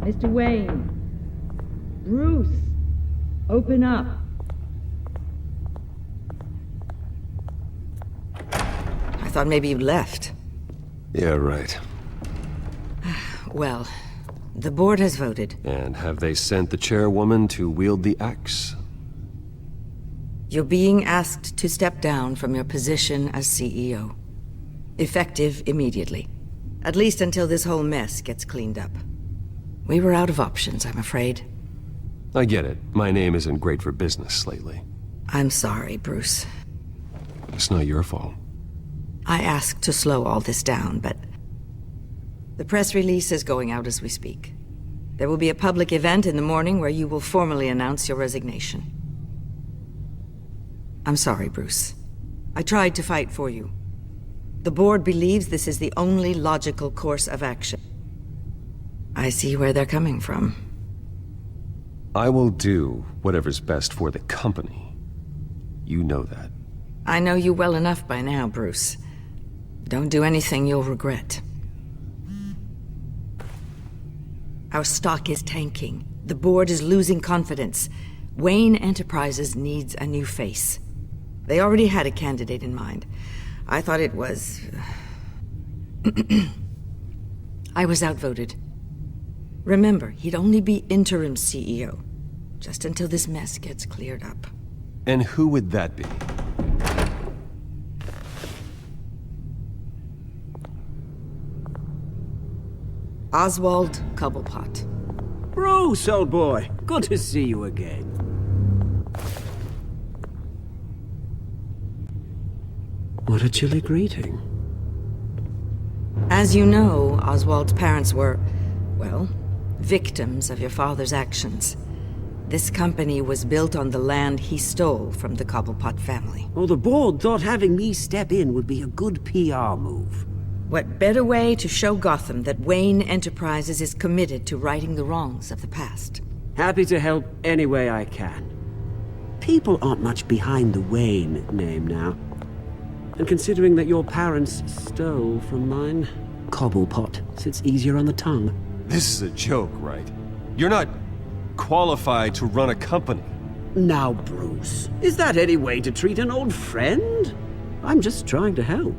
Mr. Wayne. Bruce. Open up. I thought maybe you left. Yeah, right. Well, the board has voted. And have they sent the chairwoman to wield the axe? You're being asked to step down from your position as CEO. Effective immediately. At least until this whole mess gets cleaned up. We were out of options, I'm afraid. I get it. My name isn't great for business lately. I'm sorry, Bruce. It's not your fault. I asked to slow all this down, but... The press release is going out as we speak. There will be a public event in the morning where you will formally announce your resignation. I'm sorry, Bruce. I tried to fight for you. The board believes this is the only logical course of action. I see where they're coming from. I will do whatever's best for the company. You know that. I know you well enough by now, Bruce. Don't do anything you'll regret. Our stock is tanking. The board is losing confidence. Wayne Enterprises needs a new face. They already had a candidate in mind. I thought it was... I was outvoted. Remember, he'd only be interim CEO. Just until this mess gets cleared up. And who would that be? Oswald Cobblepot. Bruce, old boy. Good to see you again. What a chilly greeting. As you know, Oswald's parents were, well, victims of your father's actions. This company was built on the land he stole from the Cobblepot family. Well, the board thought having me step in would be a good PR move. What better way to show Gotham that Wayne Enterprises is committed to righting the wrongs of the past? Happy to help any way I can. People aren't much behind the Wayne name now. And considering that your parents stole from mine, Cobblepot sits easier on the tongue. This is a joke, right? You're not qualified to run a company. Now, Bruce, is that any way to treat an old friend? I'm just trying to help.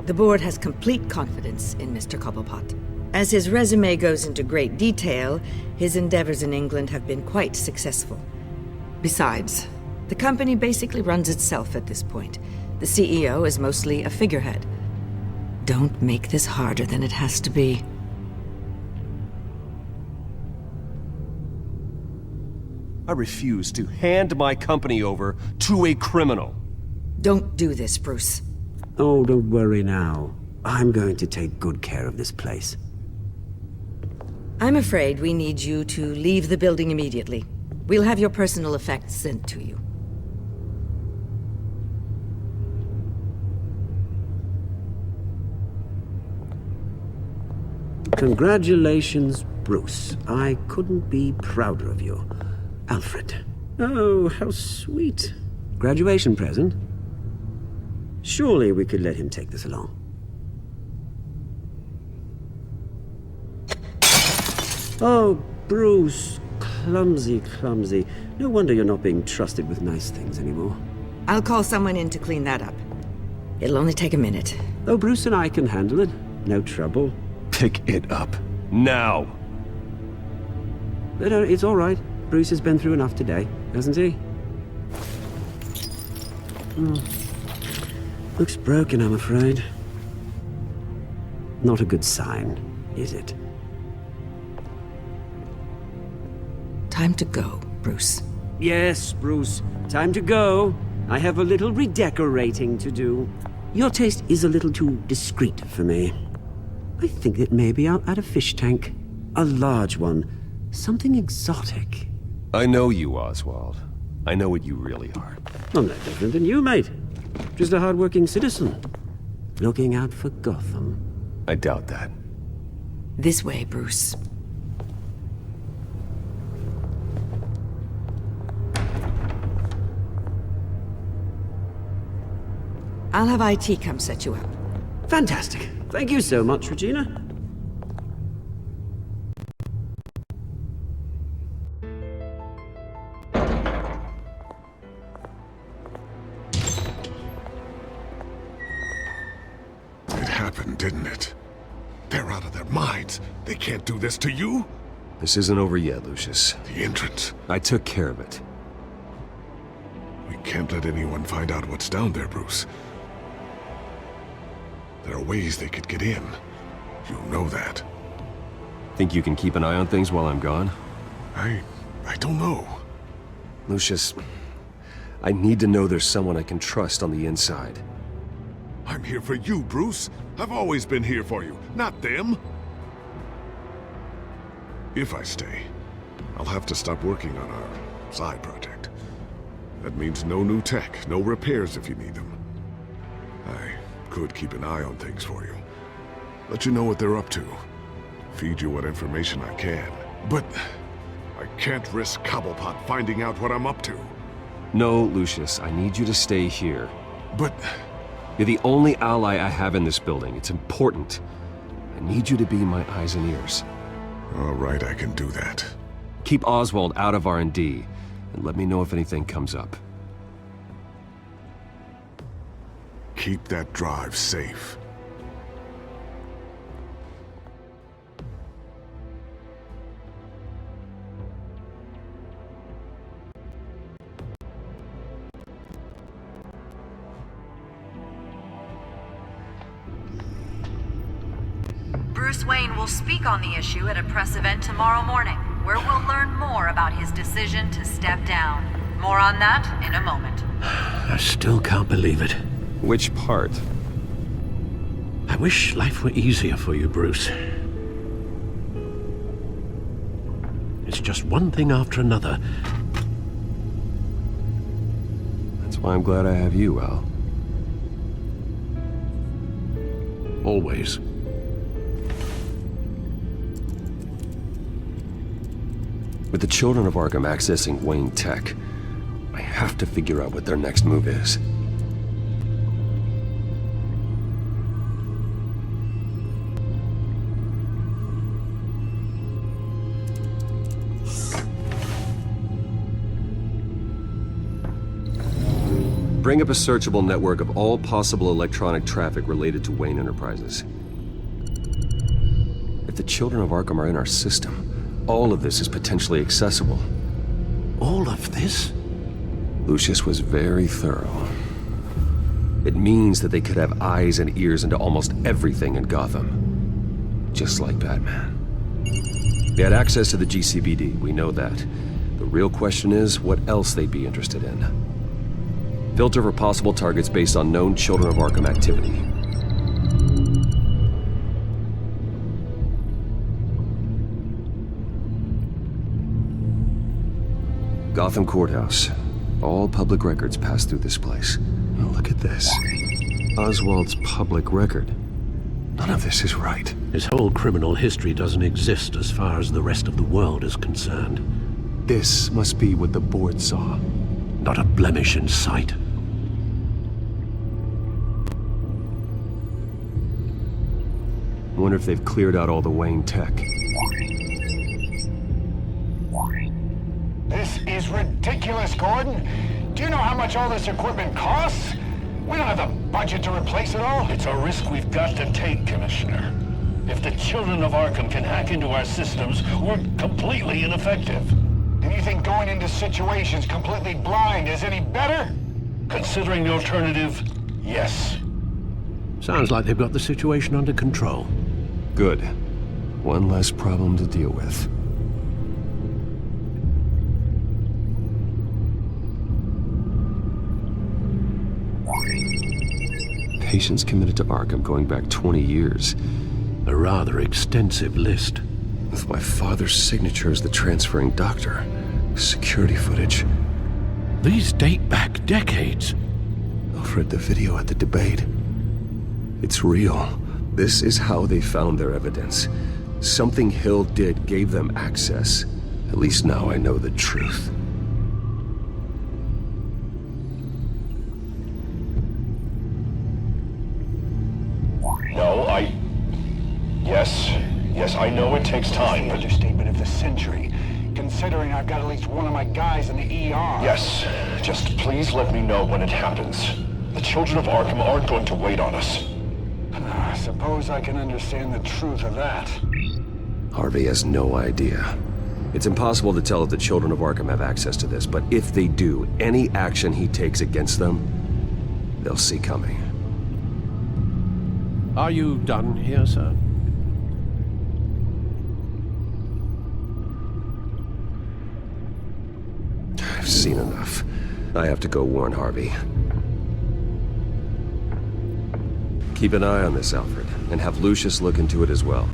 The board has complete confidence in Mr. Cobblepot. As his resume goes into great detail, his endeavors in England have been quite successful. Besides, the company basically runs itself at this point. The CEO is mostly a figurehead. Don't make this harder than it has to be. I refuse to hand my company over to a criminal. Don't do this, Bruce. Oh, don't worry now. I'm going to take good care of this place. I'm afraid we need you to leave the building immediately. We'll have your personal effects sent to you. Congratulations, Bruce. I couldn't be prouder of you. Alfred. Oh, how sweet. Graduation present? Surely we could let him take this along. Oh, Bruce. Clumsy, clumsy. No wonder you're not being trusted with nice things anymore. I'll call someone in to clean that up. It'll only take a minute. Oh, Bruce and I can handle it. No trouble. Pick it up. Now! No, it's all right. Bruce has been through enough today, hasn't he? Looks broken, I'm afraid. Not a good sign, is it? Time to go, Bruce. Yes, Bruce. Time to go. I have a little redecorating to do. Your taste is a little too discreet for me. I think that maybe I'll add a fish tank. A large one. Something exotic. I know you, Oswald. I know what you really are. I'm no different than you, mate. Just a hard-working citizen. Looking out for Gotham. I doubt that. This way, Bruce. I'll have IT come set you up. Fantastic. Thank you so much, Regina. weapon, didn't it? They're out of their minds. They can't do this to you? This isn't over yet, Lucius. The entrance. I took care of it. We can't let anyone find out what's down there, Bruce. There are ways they could get in. You know that. Think you can keep an eye on things while I'm gone? I don't know. Lucius, I need to know there's someone I can trust on the inside. I'm here for you, Bruce. I've always been here for you, not them. If I stay, I'll have to stop working on our side project. That means no new tech, no repairs if you need them. I could keep an eye on things for you. Let you know what they're up to. Feed you what information I can. But I can't risk Cobblepot finding out what I'm up to. No, Lucius, I need you to stay here. But You're the only ally I have in this building. It's important. I need you to be my eyes and ears. all right, I can do that. Keep Oswald out of R&D, and let me know if anything comes up. Keep that drive safe. Bruce Wayne will speak on the issue at a press event tomorrow morning, where we'll learn more about his decision to step down. More on that in a moment. I still can't believe it. Which part? I wish life were easier for you, Bruce. It's just one thing after another. That's why I'm glad I have you, Al. Always. With the children of Arkham accessing Wayne Tech, I have to figure out what their next move is. Bring up a searchable network of all possible electronic traffic related to Wayne Enterprises. If the children of Arkham are in our system, all of this is potentially accessible. All of this? Lucius was very thorough. It means that they could have eyes and ears into almost everything in Gotham. Just like Batman. They had access to the GCPD, we know that. The real question is, what else they'd be interested in. Filter for possible targets based on known Children of Arkham activity. Gotham Courthouse. All public records pass through this place. Oh, look at this. Oswald's public record. None of this is right. His whole criminal history doesn't exist as far as the rest of the world is concerned. This must be what the board saw. Not a blemish in sight. I wonder if they've cleared out all the Wayne tech. This is ridiculous, Gordon. Do you know how much all this equipment costs? We don't have the budget to replace it all. It's a risk we've got to take, Commissioner. If the children of Arkham can hack into our systems, we're completely ineffective. And you think going into situations completely blind is any better? Considering the alternative, yes. Sounds like they've got the situation under control. Good. One less problem to deal with. Patients committed to Arkham going back 20 years. A rather extensive list. With my father's signature as the transferring doctor. Security footage. These date back decades. I've read the video at the debate. It's real. This is how they found their evidence. Something Hill did gave them access. At least now I know the truth. No, Yes, I know it takes time, The but... understatement of the century, considering I've got at least one of my guys in the ER. Yes, just please let me know when it happens. The children of Arkham aren't going to wait on us. Suppose I can understand the truth of that. Harvey has no idea. It's impossible to tell if the children of Arkham have access to this, but if they do, any action he takes against them, they'll see coming. Are you done here, sir? I've seen enough. I have to go warn Harvey. Keep an eye on this, Alfred, and have Lucius look into it as well.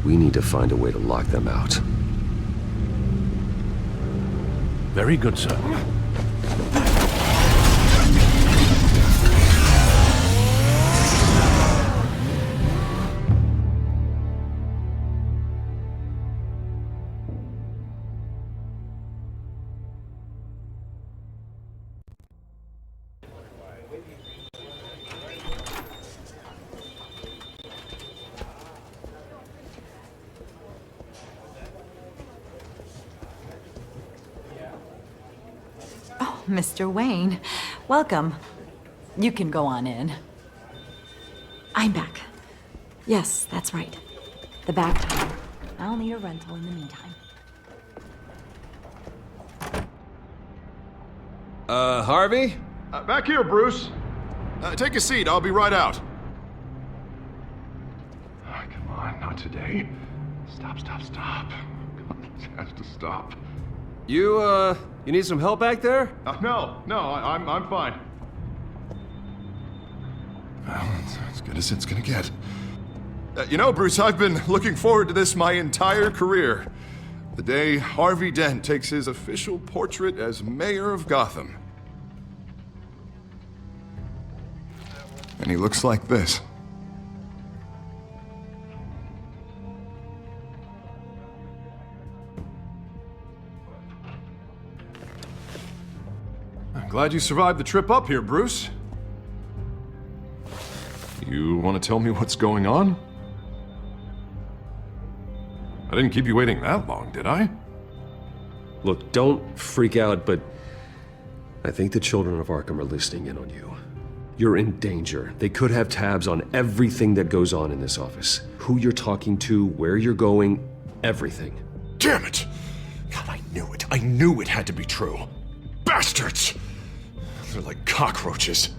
We need to find a way to lock them out. Very good, sir. Mr. Wayne, welcome. You can go on in. I'm back. Yes, that's right. The back time. I'll need a rental in the meantime. Harvey? Back here, Bruce. Take a seat. I'll be right out. Oh, come on, not today. Stop. God, it has to stop. You need some help back there? No, I'm fine. Well, it's as good as it's gonna get. You know, Bruce, I've been looking forward to this my entire career. The day Harvey Dent takes his official portrait as mayor of Gotham. And he looks like this. I'm glad you survived the trip up here, Bruce. You want to tell me what's going on? I didn't keep you waiting that long, did I? Look, don't freak out, but I think the children of Arkham are listening in on you. You're in danger. They could have tabs on everything that goes on in this office. Who you're talking to, where you're going, everything. Damn it! God, I knew it. I knew it had to be true. Bastards! They're like cockroaches.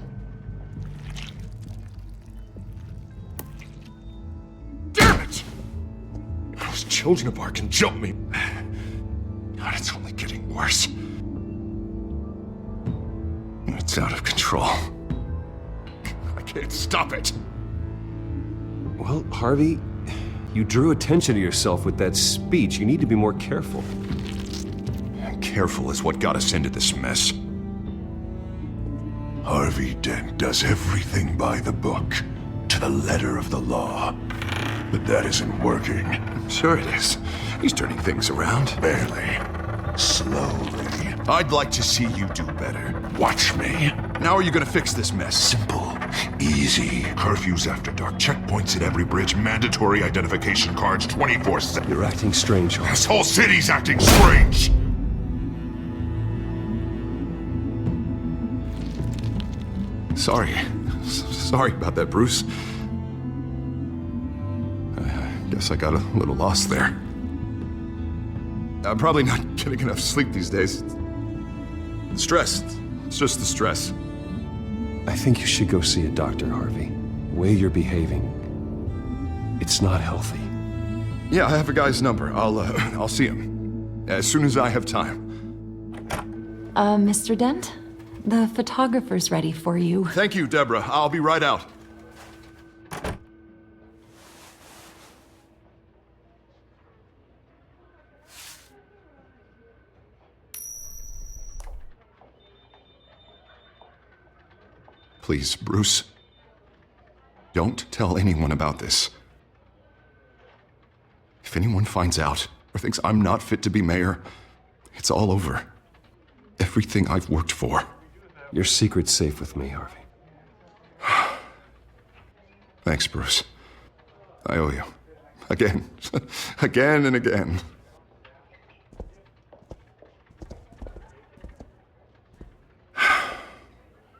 Damn it! Those children of Arkham jumped me. God, it's only getting worse. It's out of control. I can't stop it. Well, Harvey, you drew attention to yourself with that speech. You need to be more careful. Careful is what got us into this mess. Harvey Dent does everything by the book, to the letter of the law. But that isn't working. Sure it is. He's turning things around. Barely. Slowly. I'd like to see you do better. Watch me. How are you gonna fix this mess? Simple. Easy. Curfews after dark. Checkpoints at every bridge. Mandatory identification cards 24/7. You're acting strange, Harvey. This whole city's acting strange. Sorry about that, Bruce. I guess I got a little lost there. I'm probably not getting enough sleep these days. Stress. It's just the stress. I think you should go see a doctor, Harvey. The way you're behaving, it's not healthy. Yeah, I have a guy's number. I'll see him as soon as I have time. Mr. Dent? The photographer's ready for you. Thank you, Deborah. I'll be right out. Please, Bruce. Don't tell anyone about this. If anyone finds out or thinks I'm not fit to be mayor, it's all over. Everything I've worked for. Your secret's safe with me, Harvey. Thanks, Bruce. I owe you. Again. Again and again.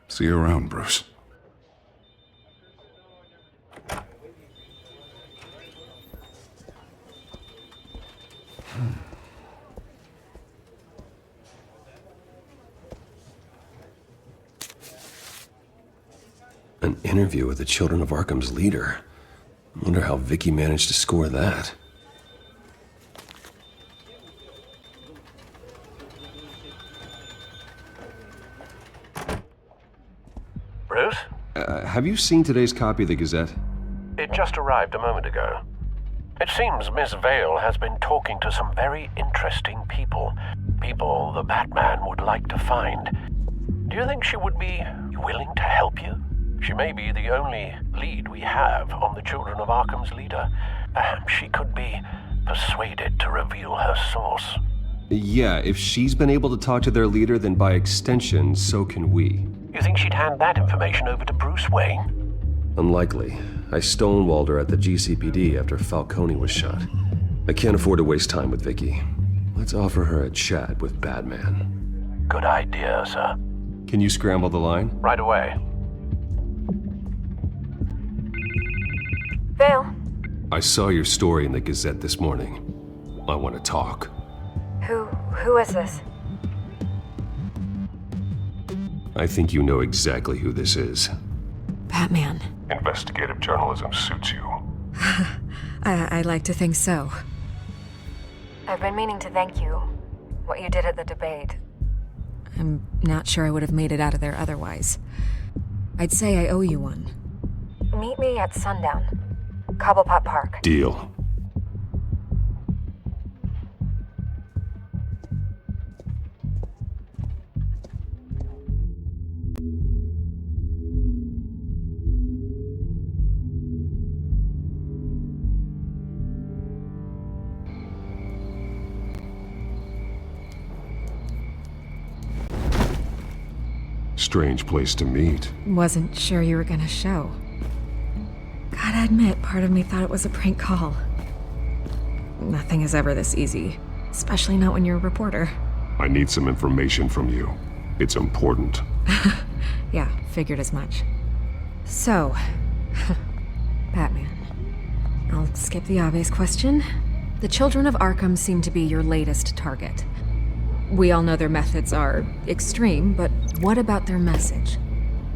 See you around, Bruce. An interview with the Children of Arkham's leader. I wonder how Vicky managed to score that. Bruce? Have you seen today's copy of the Gazette? It just arrived a moment ago. It seems Miss Vale has been talking to some very interesting people. People the Batman would like to find. Do you think she would be willing to help you? She may be the only lead we have on the Children of Arkham's leader. Perhaps she could be persuaded to reveal her source. Yeah, if she's been able to talk to their leader, then by extension, so can we. You think she'd hand that information over to Bruce Wayne? Unlikely. I stonewalled her at the GCPD after Falcone was shot. I can't afford to waste time with Vicky. Let's offer her a chat with Batman. Good idea, sir. Can you scramble the line? Right away. Vale. I saw your story in the Gazette this morning. I want to talk. Who is this? I think you know exactly who this is. Batman. Investigative journalism suits you. I like to think so. I've been meaning to thank you. What you did at the debate. I'm not sure I would have made it out of there otherwise. I'd say I owe you one. Meet me at sundown. Cobblepot Park. Deal. Strange place to meet. Wasn't sure you were gonna show. Gotta admit, part of me thought it was a prank call. Nothing is ever this easy, especially not when you're a reporter. I need some information from you. It's important. Yeah, figured as much. So, Batman. I'll skip the obvious question. The Children of Arkham seem to be your latest target. We all know their methods are extreme, but what about their message?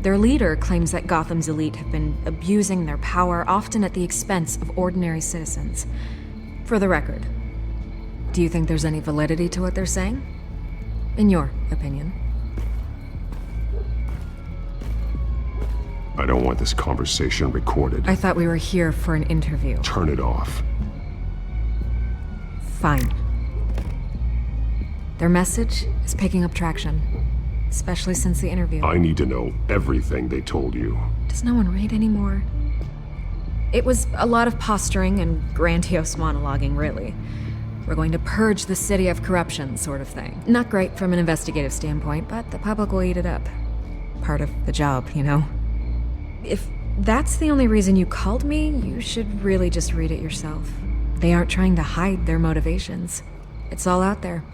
Their leader claims that Gotham's elite have been abusing their power, often at the expense of ordinary citizens. For the record, do you think there's any validity to what they're saying? In your opinion? I don't want this conversation recorded. I thought we were here for an interview. Turn it off. Fine. Their message is picking up traction, especially since the interview. I need to know everything they told you. Does no one read anymore? It was a lot of posturing and grandiose monologuing, really. We're going to purge the city of corruption, sort of thing. Not great from an investigative standpoint, but the public will eat it up. Part of the job, you know? If that's the only reason you called me, you should really just read it yourself. They aren't trying to hide their motivations. It's all out there.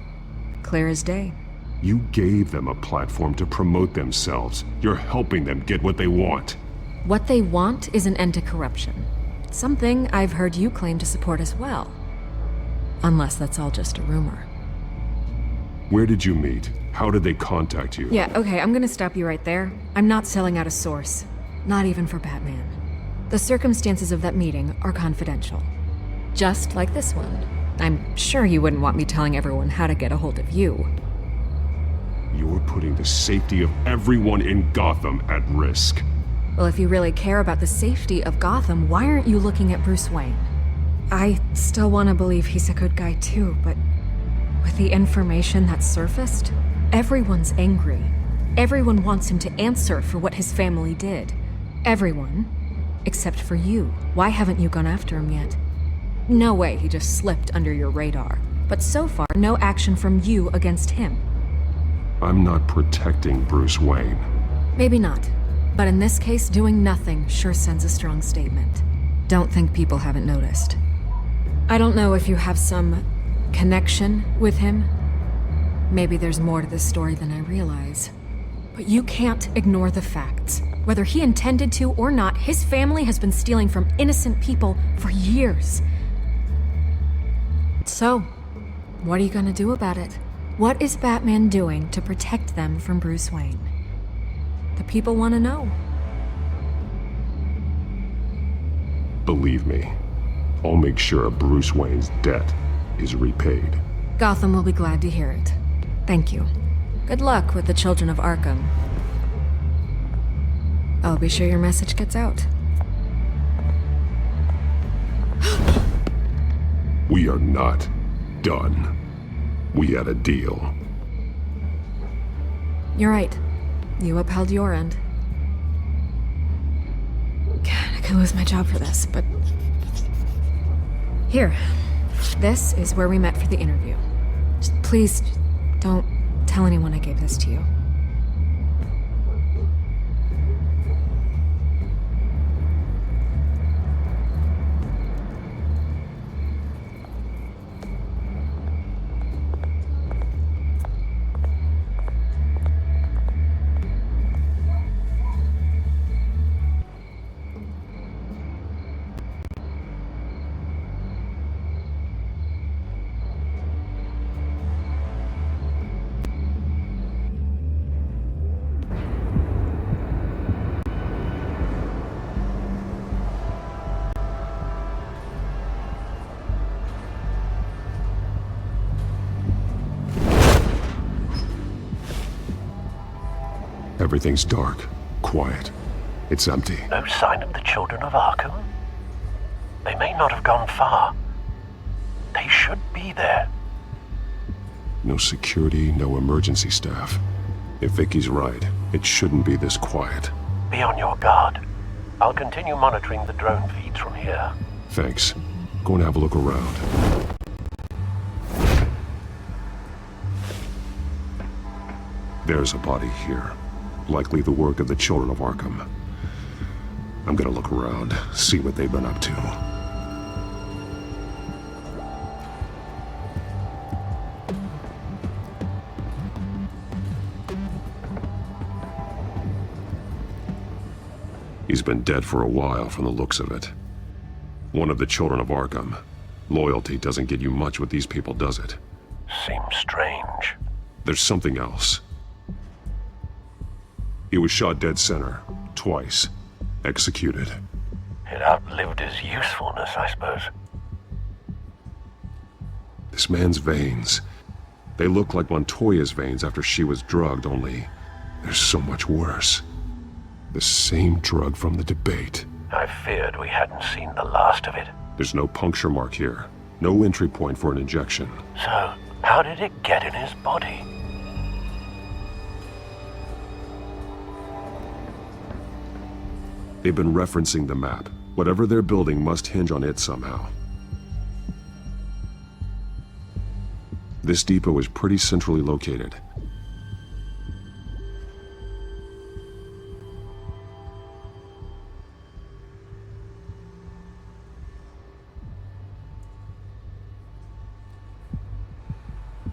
Clear as day. You gave them a platform to promote themselves. You're helping them get what they want. What they want is an end to corruption. Something I've heard you claim to support as well. Unless that's all just a rumor. Where did you meet? How did they contact you? Yeah, okay, I'm gonna stop you right there. I'm not selling out a source. Not even for Batman. The circumstances of that meeting are confidential. Just like this one. I'm sure you wouldn't want me telling everyone how to get a hold of you. You're putting the safety of everyone in Gotham at risk. Well, if you really care about the safety of Gotham, why aren't you looking at Bruce Wayne? I still want to believe he's a good guy too, but with the information that's surfaced, everyone's angry. Everyone wants him to answer for what his family did. Everyone, except for you. Why haven't you gone after him yet? No way he just slipped under your radar. But so far, no action from you against him. I'm not protecting Bruce Wayne. Maybe not. But in this case, doing nothing sure sends a strong statement. Don't think people haven't noticed. I don't know if you have some connection with him. Maybe there's more to this story than I realize. But you can't ignore the facts. Whether he intended to or not, his family has been stealing from innocent people for years. So, what are you gonna do about it? What is Batman doing to protect them from Bruce Wayne? The people want to know. Believe me, I'll make sure Bruce Wayne's debt is repaid. Gotham will be glad to hear it. Thank you. Good luck with the children of Arkham. I'll be sure your message gets out. We are not done. We had a deal. You're right. You upheld your end. God, I could lose my job for this, but... Here. This is where we met for the interview. Please, don't tell anyone I gave this to you. Everything's dark, quiet. It's empty. No sign of the children of Arkham? They may not have gone far. They should be there. No security, no emergency staff. If Vicky's right, it shouldn't be this quiet. Be on your guard. I'll continue monitoring the drone feeds from here. Thanks. Go and have a look around. There's a body here. Likely the work of the children of Arkham. I'm gonna look around, see what they've been up to. He's been dead for a while from the looks of it. One of the children of Arkham. Loyalty doesn't get you much with these people, does it? Seems strange. There's something else. He was shot dead center, twice. Executed. It outlived his usefulness, I suppose. This man's veins. They look like Montoya's veins after she was drugged, only they're so much worse. The same drug from the debate. I feared we hadn't seen the last of it. There's no puncture mark here. No entry point for an injection. So, how did it get in his body? They've been referencing the map. Whatever they're building must hinge on it somehow. This depot is pretty centrally located.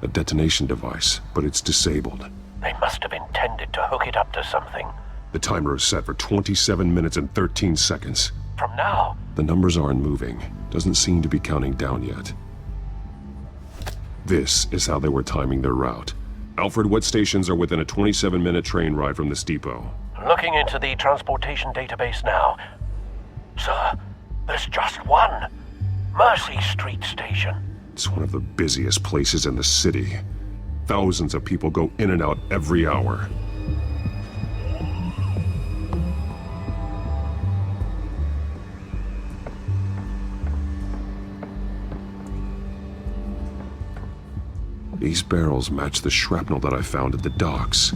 A detonation device, but it's disabled. They must have intended to hook it up to something. The timer is set for 27 minutes and 13 seconds. From now? The numbers aren't moving. Doesn't seem to be counting down yet. This is how they were timing their route. Alfred, what stations are within a 27-minute train ride from this depot? Looking into the transportation database now. Sir, there's just one. Mercy Street Station. It's one of the busiest places in the city. Thousands of people go in and out every hour. These barrels match the shrapnel that I found at the docks.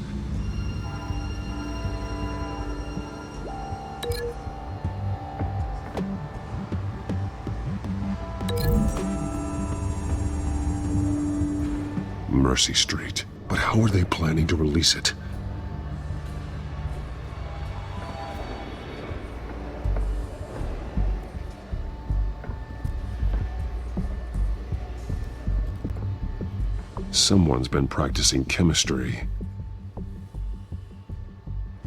Mercy Street. But how are they planning to release it? Someone's been practicing chemistry.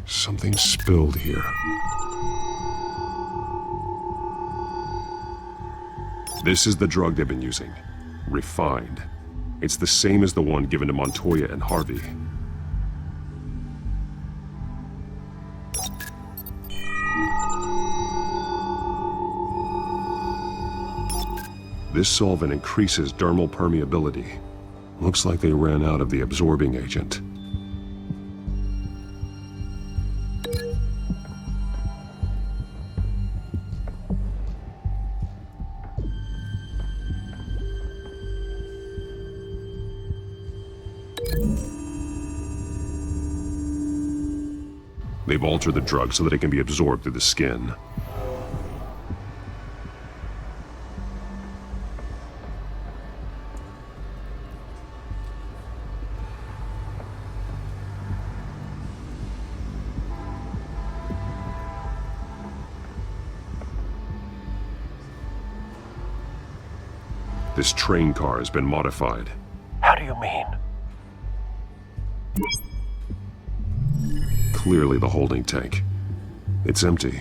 Something spilled here. This is the drug they've been using. Refined. It's the same as the one given to Montoya and Harvey. This solvent increases dermal permeability. Looks like they ran out of the absorbing agent. They've altered the drug so that it can be absorbed through the skin. This train car has been modified. How do you mean? Clearly the holding tank. It's empty.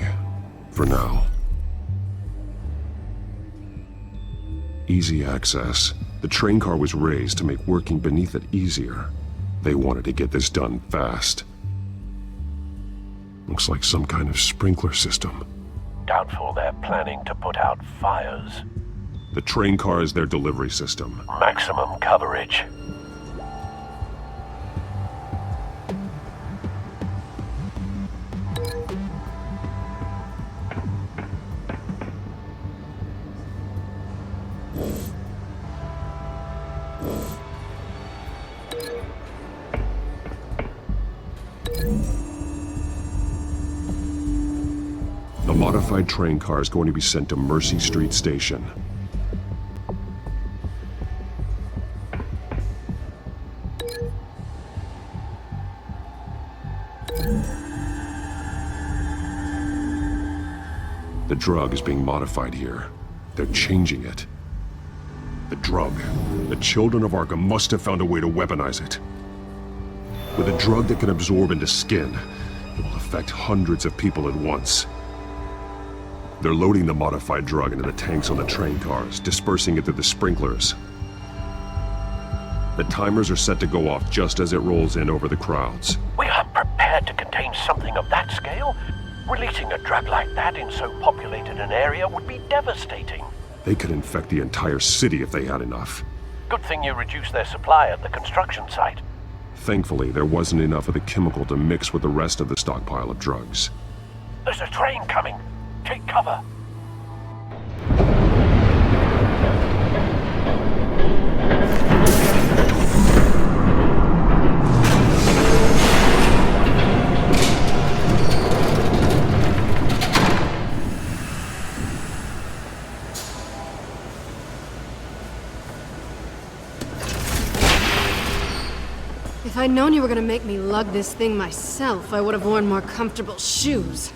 For now. Easy access. The train car was raised to make working beneath it easier. They wanted to get this done fast. Looks like some kind of sprinkler system. Doubtful they're planning to put out fires. The train car is their delivery system. Maximum coverage. The modified train car is going to be sent to Mercy Street Station. The drug is being modified here. They're changing it. The drug. The children of Arkham must have found a way to weaponize it. With a drug that can absorb into skin, it will affect hundreds of people at once. They're loading the modified drug into the tanks on the train cars, dispersing it through the sprinklers. The timers are set to go off just as it rolls in over the crowds. We aren't prepared to contain something of that scale. Releasing a drug like that in so populated an area would be devastating. They could infect the entire city if they had enough. Good thing you reduced their supply at the construction site. Thankfully, there wasn't enough of the chemical to mix with the rest of the stockpile of drugs. There's a train coming. Take cover. If I'd known you were gonna make me lug this thing myself, I would have worn more comfortable shoes.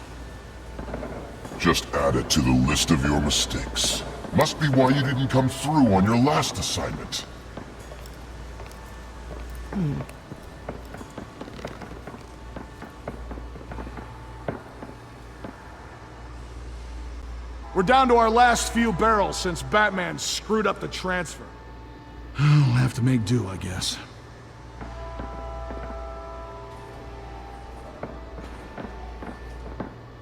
Just add it to the list of your mistakes. Must be why you didn't come through on your last assignment. We're down to our last few barrels since Batman screwed up the transfer. We'll have to make do, I guess.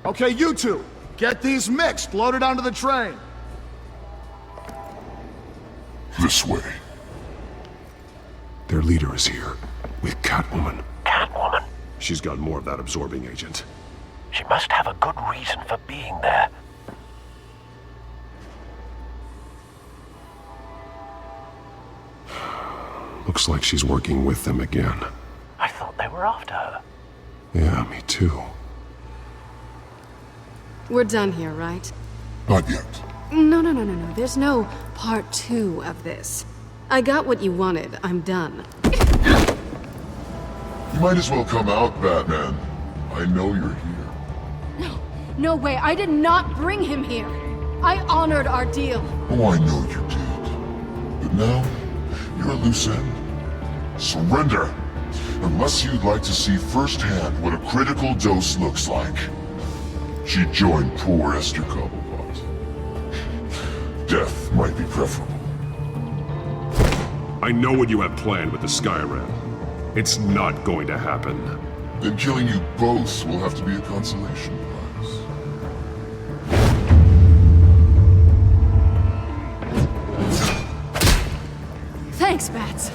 Okay, you two, get these mixed, loaded onto the train. This way. Their leader is here, with Catwoman. Catwoman? She's got more of that absorbing agent. She must have a good reason for being there. Looks like she's working with them again. I thought they were after her. Yeah, me too. We're done here, right? Not yet. No. There's no part 2 of this. I got what you wanted. I'm done. You might as well come out, Batman. I know you're here. No way. I did not bring him here. I honored our deal. Oh, I know you did. But now, you're a loose end. Surrender! Unless you'd like to see firsthand what a critical dose looks like. She joined poor Esther Cobblepot. Death might be preferable. I know what you have planned with the Skyrim. It's not going to happen. Then killing you both will have to be a consolation prize. Thanks, Bats.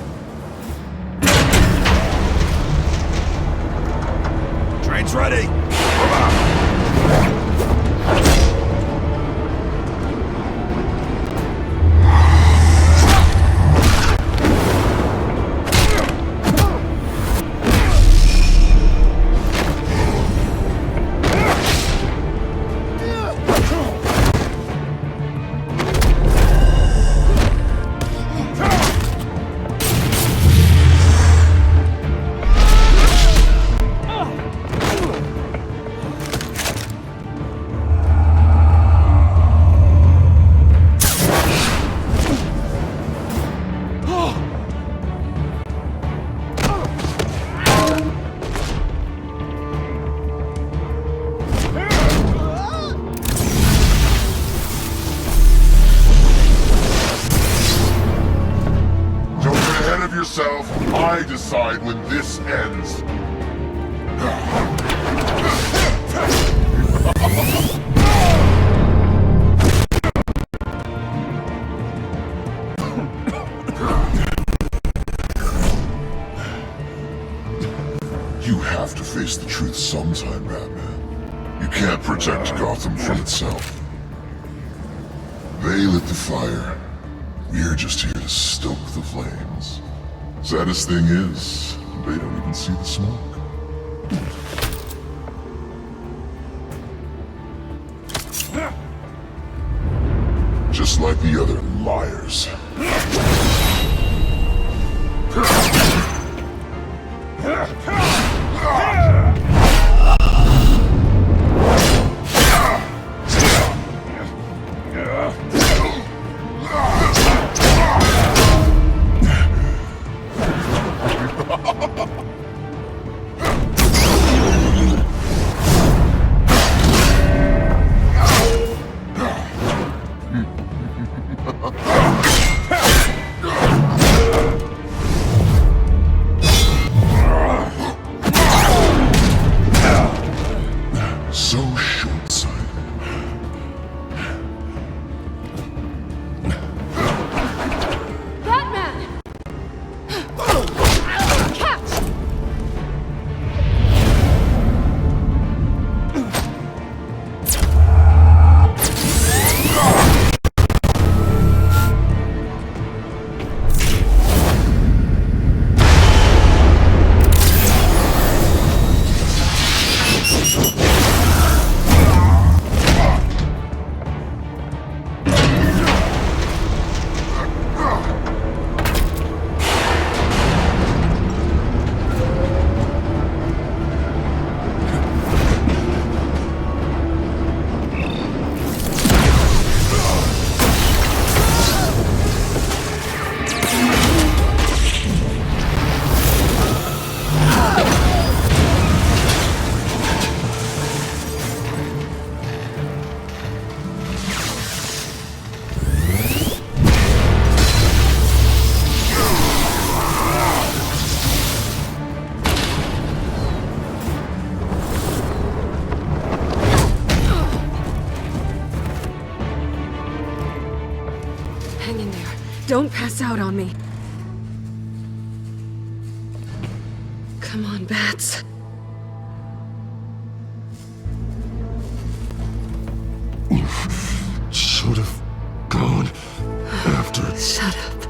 Train's ready! Come on! I decide when this ends. You have to face the truth sometime, Batman. You can't protect Gotham from itself. They lit the fire. We're just here to stoke the flames. Saddest thing is, they don't even see the smoke. Just like the other liars. Don't pass out on me. Come on, Bats. Should have gone after. Shut up.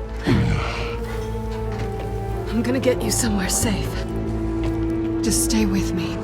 I'm gonna get you somewhere safe. Just stay with me.